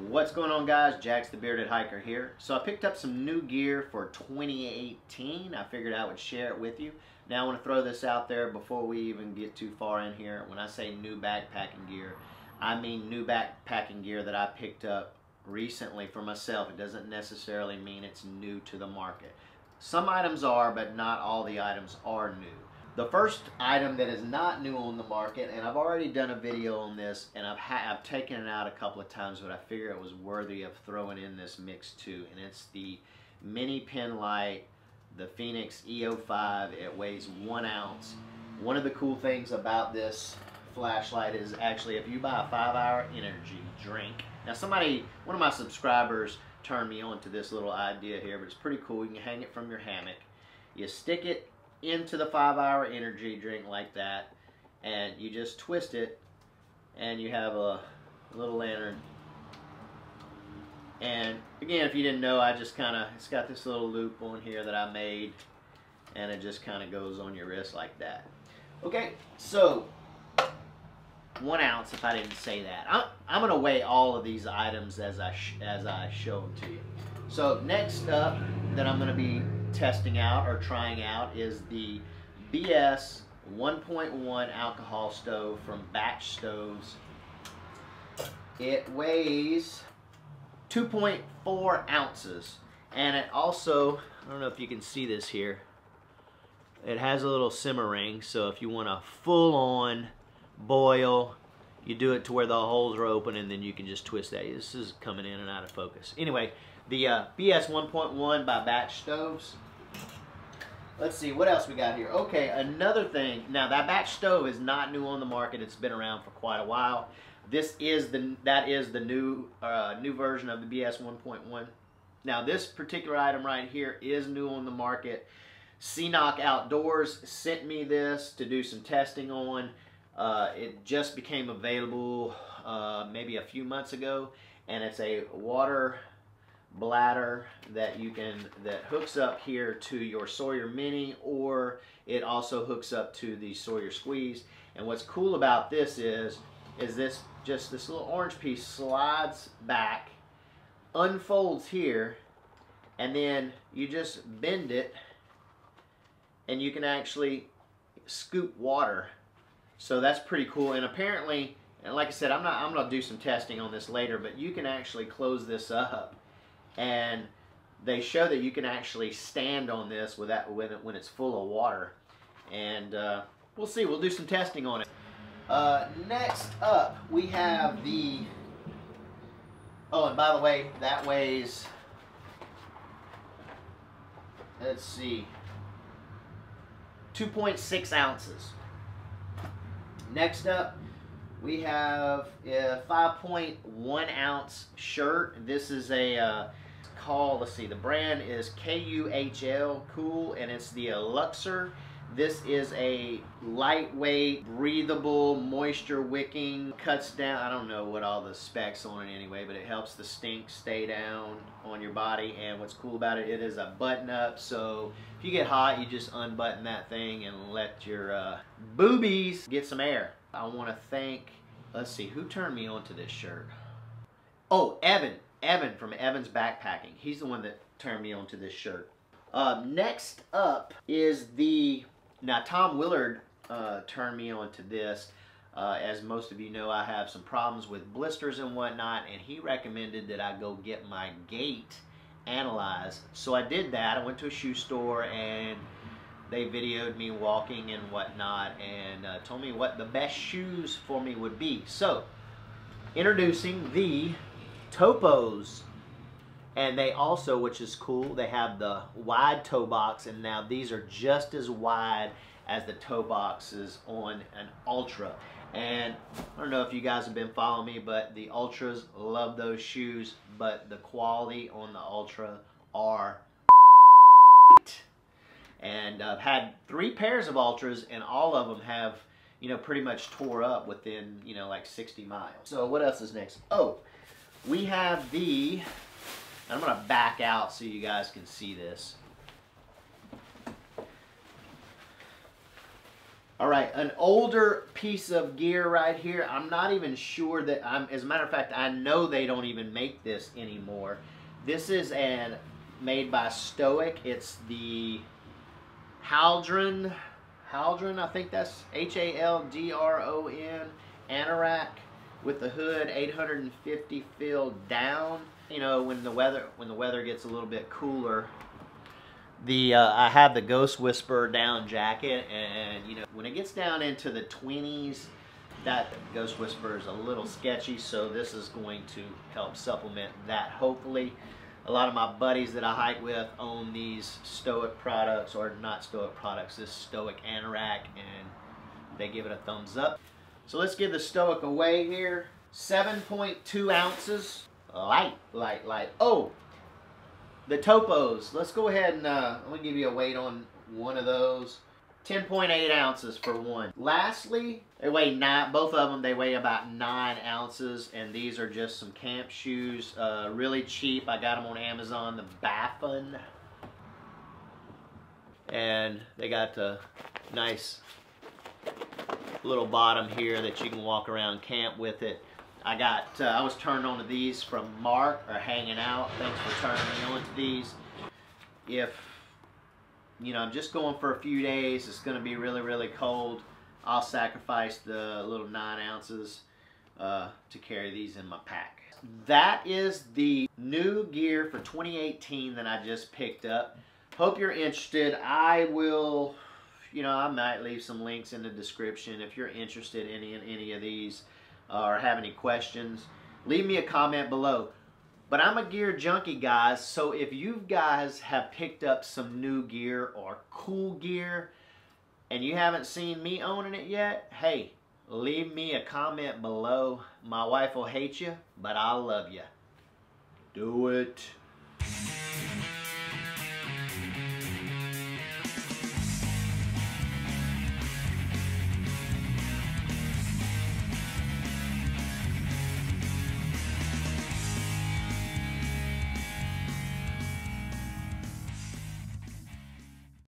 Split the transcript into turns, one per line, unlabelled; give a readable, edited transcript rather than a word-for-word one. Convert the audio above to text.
What's going on, guys? Jaxx the Bearded Hiker here. So I picked up some new gear for 2018. I figured I would share it with you. Now I want to throw this out there before we even get too far in here. When I say new backpacking gear, I mean new backpacking gear that I picked up recently for myself. It doesn't necessarily mean it's new to the market. Some items are, but not all the items are new. The first item that is not new on the market, and I've already done a video on this, and I've taken it out a couple of times, but I figure it was worthy of throwing in this mix too, and it's the mini pen light, the Fenix E05. It weighs 1 ounce. One of the cool things about this flashlight is actually if you buy a 5-hour energy drink. Now one of my subscribers turned me on to this little idea here, but it's pretty cool. You can hang it from your hammock. You stick it into the 5-hour energy drink like that, and you just twist it, and you have a little lantern. And again, if you didn't know, it's got this little loop on here that I made, and it just kind of goes on your wrist like that. Okay, so 1 ounce, if I didn't say that. I'm gonna weigh all of these items as I show them to you. So next up that I'm gonna be testing out or trying out is the BS 1.1 alcohol stove from Batch Stoves. It weighs 2.4 ounces, and it also, I don't know if you can see this here, it has a little simmer ring, so if you want a full-on boil, you do it to where the holes are open, and then you can just twist that. This is coming in and out of focus. Anyway, the BS 1.1 by Batch Stoves. Let's see what else we got here. Okay, another thing. Now that Batch Stove is not new on the market. It's been around for quite a while. That is the new version of the BS 1.1. Now this particular item right here is new on the market. CNOC Outdoors sent me this to do some testing on. It just became available maybe a few months ago, and it's a water bladder that hooks up here to your Sawyer Mini, or it also hooks up to the Sawyer Squeeze. And what's cool about this is this little orange piece slides back, unfolds here, and then you just bend it, and you can actually scoop water. So that's pretty cool. And apparently, and like I said, I'm gonna do some testing on this later, but you can actually close this up, and they show that you can actually stand on this when it's full of water. And we'll see. We'll do some testing on it. Next up, we have the. Oh, and by the way, that weighs. Let's see. 2.6 ounces. Next up, we have a 5.1 ounce shirt. This is a let's see, the brand is KUHL, Cool, and it's the Luxor. This is a lightweight, breathable, moisture wicking, cuts down, I don't know what all the specs on it anyway, but it helps the stink stay down on your body. And what's cool about it, it is a button up, so if you get hot, you just unbutton that thing and let your boobies get some air. I want to thank, let's see, who turned me on to this shirt? Oh, Evan from Evan's Backpacking. He's the one that turned me on to this shirt. Next up is now Tom Willard turned me on to this. As most of you know, I have some problems with blisters and whatnot, and he recommended that I go get my gait analyzed. So I did that. I went to a shoe store, and they videoed me walking and whatnot, and told me what the best shoes for me would be. So, introducing the Topos. And they also, which is cool, they have the wide toe box, and now these are just as wide as the toe boxes on an Ultra. And I don't know if you guys have been following me, but the Ultras, love those shoes, but the quality on the Ultra are and I've had 3 pairs of Ultras, and all of them have, pretty much tore up within, like 60 miles. So what else is next? Oh, we have and I'm going to back out so you guys can see this. All right, an older piece of gear right here. I'm not even sure that as a matter of fact, I know they don't even make this anymore. This is made by Stoic. It's the Haldron, I think that's Haldron, Anorak with the hood 850 filled down. You know, when the weather gets a little bit cooler, I have the Ghost Whisperer down jacket, and you know, when it gets down into the 20s, that Ghost Whisperer is a little sketchy, so this is going to help supplement that, hopefully. A lot of my buddies that I hike with own these Stoic products, or not Stoic products, this Stoic Anorak, and they give it a thumbs up. So let's give the Stoic away here. 7.2 ounces, light. Oh, the Topos. Let's go ahead and I'm gonna give you a weight on one of those. 10.8 ounces for one. Lastly, they weigh both of them, they weigh about 9 ounces, and these are just some camp shoes. Really cheap. I got them on Amazon, the Baffin. And they got the nice little bottom here that you can walk around camp with it. I was turned on to these from Mark, or hanging out. Thanks for turning me on to these. If you know, I'm just going for a few days, it's going to be really, really cold, I'll sacrifice the little 9 ounces to carry these in my pack. That is the new gear for 2018 that I just picked up. Hope you're interested. I will, you know, I might leave some links in the description if you're interested in any of these or have any questions. Leave me a comment below. But I'm a gear junkie, guys, so if you guys have picked up some new gear or cool gear and you haven't seen me owning it yet, hey, leave me a comment below. My wife will hate you, but I'll love you. Do it.